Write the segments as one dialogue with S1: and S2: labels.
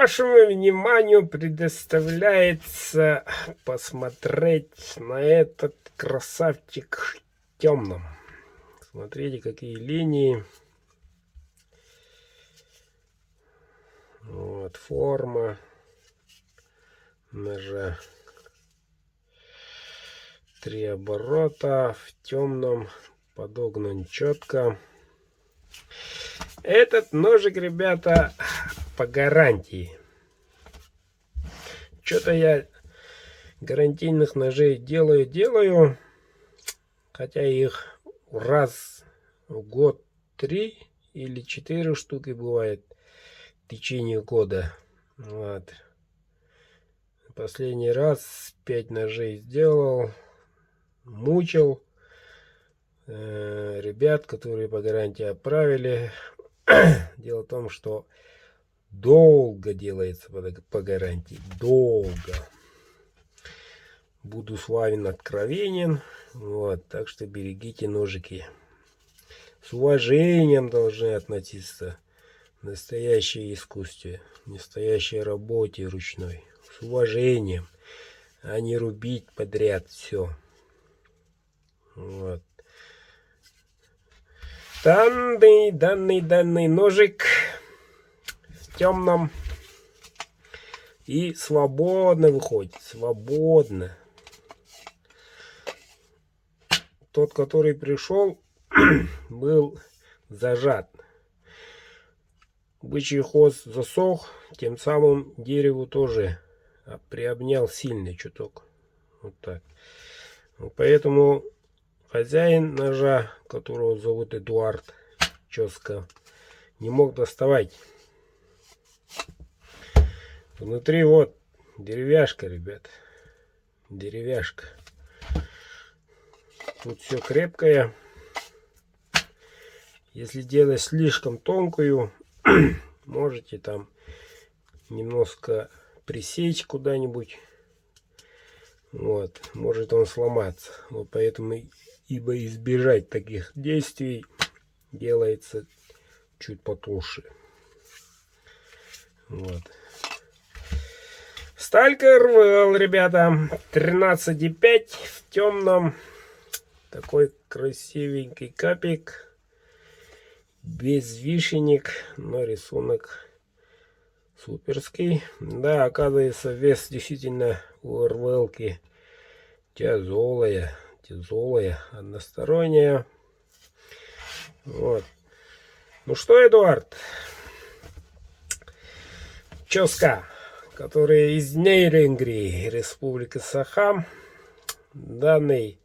S1: Вашему вниманию предоставляется посмотреть на этот красавчик в темном. Смотрите, какие линии. Вот форма ножа. 3 оборота в темном, подогнан четко. Этот ножик, ребята, по гарантии. Что-то я гарантийных ножей делаю, хотя их раз в год 3 или 4 штуки бывает в течение года. Вот. Последний раз 5 ножей сделал, мучил ребят, которые по гарантии отправили. Дело в том, что долго делается по гарантии. Долго. Буду с вами откровенен. Вот, так что берегите ножики. С уважением должны относиться к настоящей искусстве, настоящей работе ручной. С уважением, а не рубить подряд все. Вот. Данный ножик в темном и свободно выходит, свободно. Тот, который пришел, был зажат. Бычий хвост засох, тем самым дереву тоже приобнял сильный чуток. Вот так. Поэтому хозяин ножа, которого зовут Эдуард Чоска, не мог доставать. Внутри вот деревяшка, ребят. Деревяшка. Тут все крепкое. Если делать слишком тонкую, можете там немножко присечь куда-нибудь. Вот, может он сломаться. Вот поэтому, ибо избежать таких действий, делается чуть потолще. Вот. Сталька РВЛ, ребята, 13,5 в темном. Такой красивенький капик. Без вишенек, но рисунок суперский. Да, оказывается, вес действительно у РВЛ-ки тяжелая, односторонняя. Вот. Ну что, Эдуард Чоска, который из Нейрингри, Республика Саха. Данный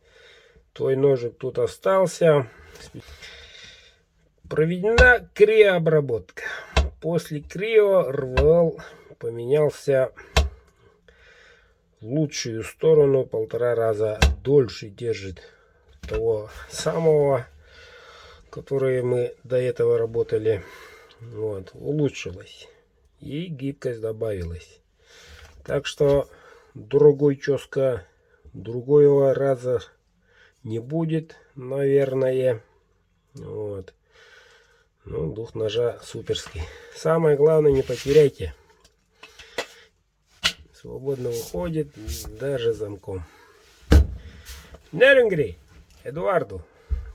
S1: твой ножик тут остался. Проведена криообработка. После крио РВЛ поменялся в лучшую сторону, 1,5 раза дольше держит того самого, который мы до этого работали. Вот, улучшилось и гибкость добавилась. Так что другой Чоска другого раза не будет, наверное. Вот. Ну, дух ножа суперский. Самое главное, не потеряйте. Свободно выходит, даже замком. Нерингри, Эдуарду,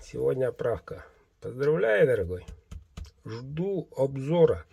S1: сегодня отправка. Поздравляю, дорогой. Жду обзора.